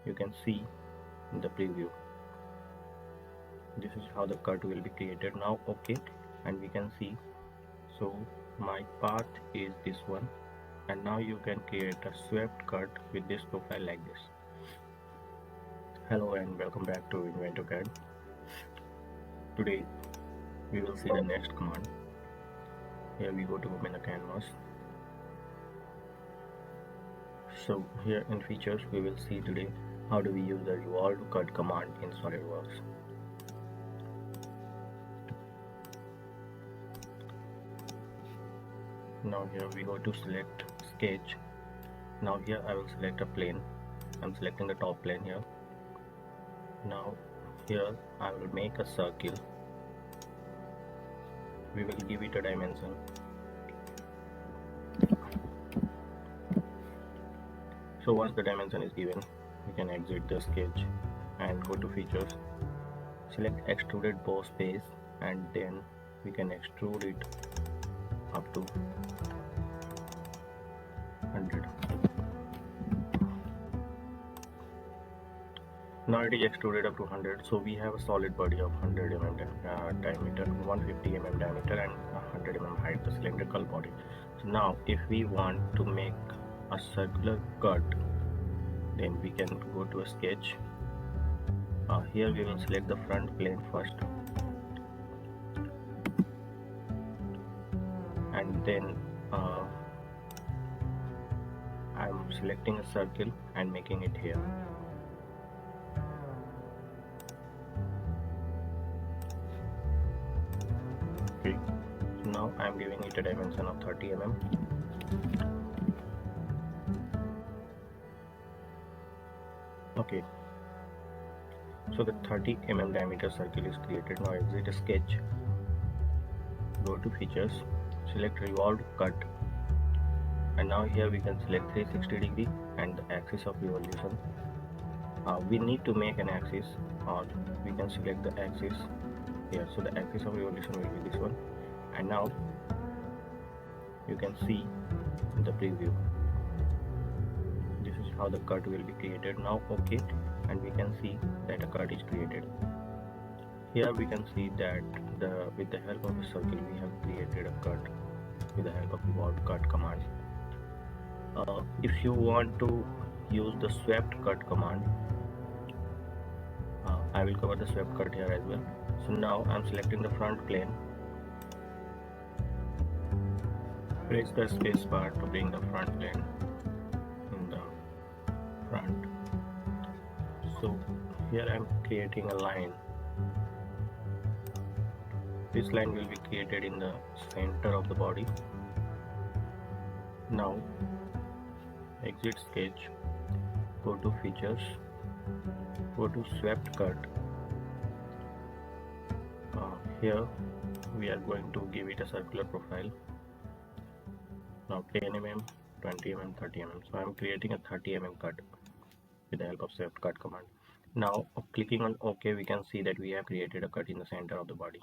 you can see in the preview. This is how the cut will be created. Now okay, and we can see, so my path is this one, and now you can create a swept cut with this profile like this. Hello and welcome back to InventoCAD. Today we will see the next command. Here we go to open the canvas. So here in features we will see today how do we use the Revolve cut command in SolidWorks. Now here we go to select sketch. Now here I will select a plane. I'm selecting the top plane here. Now here I will make a circle. We will give it a dimension. So once the dimension is given, we can exit the sketch and go to features. Select extruded boss base, and then we can extrude it up to 100. Now it is extruded up to 100, so we have a solid body of 100 mm diameter, 150 mm diameter and 100 mm height, the cylindrical body. So now if we want to make a circular cut, then we can go to a sketch. Here we will select the front plane first, and then I'm selecting a circle and making it here. Okay, so now I'm giving it a dimension of 30 mm. Okay, so the 30 mm diameter circle is created. Now exit sketch, go to features, select revolved cut, and now here we can select 360 degree and the axis of revolution. We need to make an axis, or we can select the axis here. So the axis of revolution will be this one, and now you can see in the preview. This is how the cut will be created. Now okay, and we can see that a cut is created. Here we can see that with the help of a circle we have created a cut with the help of Revolve cut command. If you want to use the swept cut command, I will cover the swept cut here as well. So now I'm selecting the front plane. Press the space bar to bring the front plane in the front. So here I'm creating a line. This line will be created in the center of the body. Now exit sketch, go to features, go to swept cut. Here we are going to give it a circular profile. Now 10 mm, 20 mm, 30 mm. So I am creating a 30 mm cut with the help of swept cut command. Now clicking on OK, we can see that we have created a cut in the center of the body.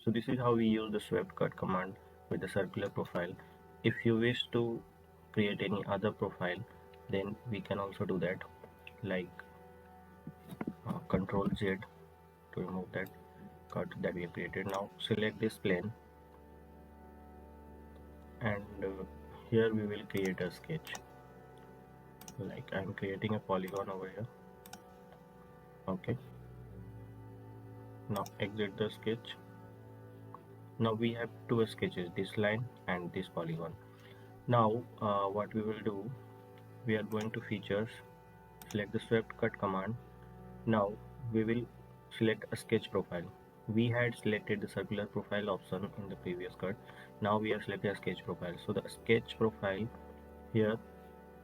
So this is how we use the swept cut command with the circular profile. If you wish to create any other profile, then we can also do that, like Control Z to remove that cut that we have created. Now select this plane, and here we will create a sketch. Like I'm creating a polygon over here. Okay, now exit the sketch. Now we have two sketches, this line and this polygon. Now what we will do, we are going to features, select the swept cut command. Now we will select a sketch profile. We had selected the circular profile option in the previous cut. Now we have selected a sketch profile. So the sketch profile here,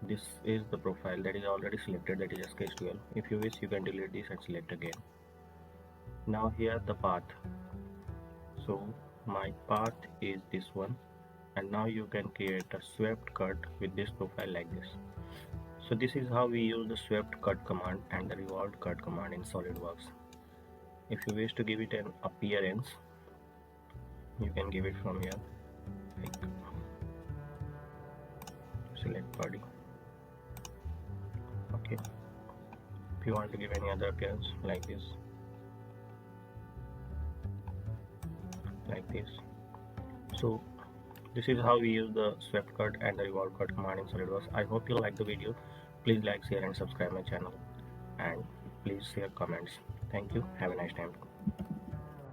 this is the profile that is already selected, that is a sketch 12. If you wish, you can delete this and select again. Now here the path. So my path is this one, and now you can create a swept cut with this profile like this. So this is how we use the swept cut command and the revolved cut command in SolidWorks. If you wish to give it an appearance, you can give it from here, like select body. Okay, if you want to give any other appearance like this. So this is how we use the swept cut and the revolve cut command in SolidWorks. I hope you like the video. Please like, share and subscribe my channel, and please share comments. Thank you. Have a nice time.